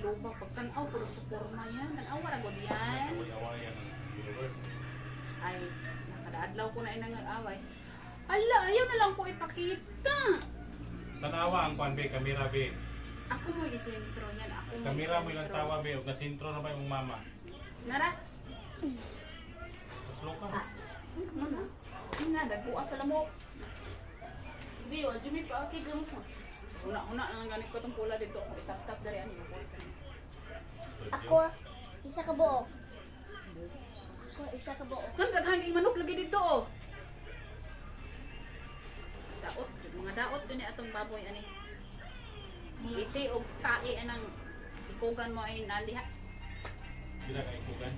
Lubak pagtanaw puro sa forma yan. Tanaw ra gud yan. Away-awayan ng universe. Ay, nakadaadlaw ko na inang nag-away. Ala, ayaw na lang ko ipakita. Tanawa ang kuan be, kamera be. Ako mo isentro yan. Ako mo Kamera mo ilang isentro. tawa be, ug nasintro na ba yung mama? Nara? Slow ka. Ano? Ina, dagbuas sa lamok. Hindi, wa jumi pa okay gamot mo. Una-una lang ganit ko tong pula dito. Itap-tap dari ani mo. Ako, isa ka buok. Ako, isa ka buok. Nang daghang manok lagi dito oh. Daot, mga daot din atong baboy ani. Iti og tae anang ikugan mo ay naliha. Bila ka ikugan.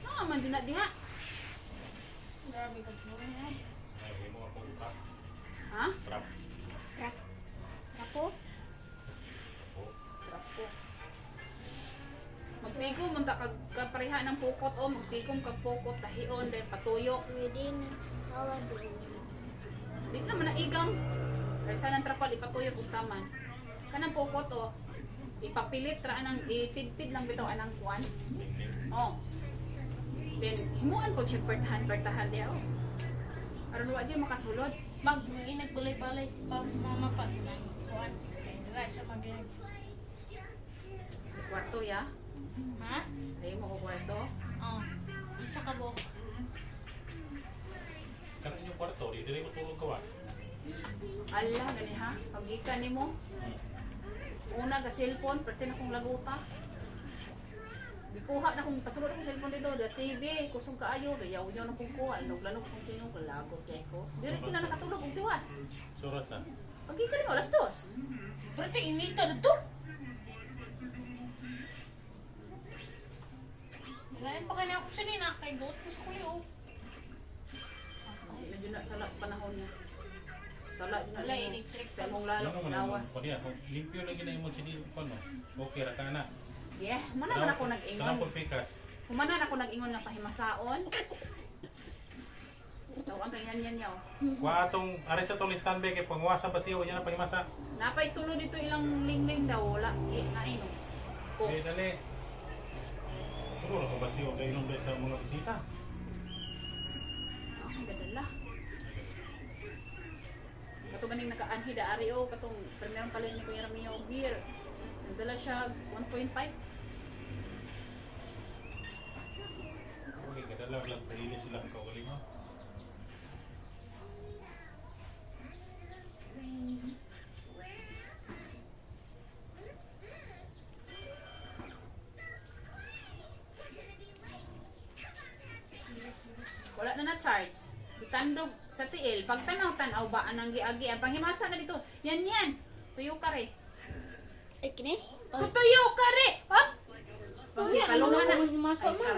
Ah, man din na diha. Grabe ka po na. Ay, mo ako trap. Ha? Trap. Trap. Trapo? Oh. Trapo. Magtigom man ta kag kapareha ng pukot o magtigom kag pukot tahion dahil patuyo. Within our brain. Di naman na igam. Dahil sa nang trapal ipatuyo kung taman. Kanang pukot o ipapilit ra anang ipidpid lang bitaw anang kuan. Oh. Then himuan po siya pertahan diya oh. Aron wa jud makasulod. Nagbulay-balay si mama pa. Kuan. Dira siya mag- Kwarto ya. Ha? Ay mo ko kwarto. Oh. Isa ka buok. Karon yung kwarto, di dire mo tulog kawas. Allah gani ha. Pagikan nimo. Una ka cellphone, pwede na kong laguta. Bikuha na kong pasulod akong cellphone dito, da TV, kusog kaayo, gayaw-yaw na kong kuha, lanog-lanog kong tinong, kalagot kay ko. Dili sila nakatulog og tiwas. Suras na. Pagikan nimo alas 2. Berarti inita na to. Lain pa kanya ako sinina kay goat ko sa kuliw. Medyo na sala sa panahon niya. Sala din Wala, na electric sa mong lalo Ano man lawas. mo diya, limpyo lang gina mo sini kono. Okay ra ka na. Yeah, mana man ako nag-ingon. Kanang pikas. Humanan ako nag-ingon nga pahimasaon. Tawag kay yan yaw. Wa atong ari sa tong standby kay pangwasa ba siya nya na pahimasa. Napay tulo dito ilang lingling daw wala. Nainom. Ko. Eh dali. Puro ra ko ba siya kay inom sa mga bisita. Ang gadala. Kato ganing naka-anhi da Ario katong primerong palit ni Kuya Ramio beer. Nagdala siya 1.5. Okay, kadala lang pahili sila ka uli mo. Wala na na-charge. Itandog sa tiil. Pag tanaw-tanaw ba anang giagi ang panghimasa na dito. Yan. Tuyo ka re. Ay kini? Tuyo ka re. Hop. Oh, Pag kalungan na. ano, himasa Ay, man. kare.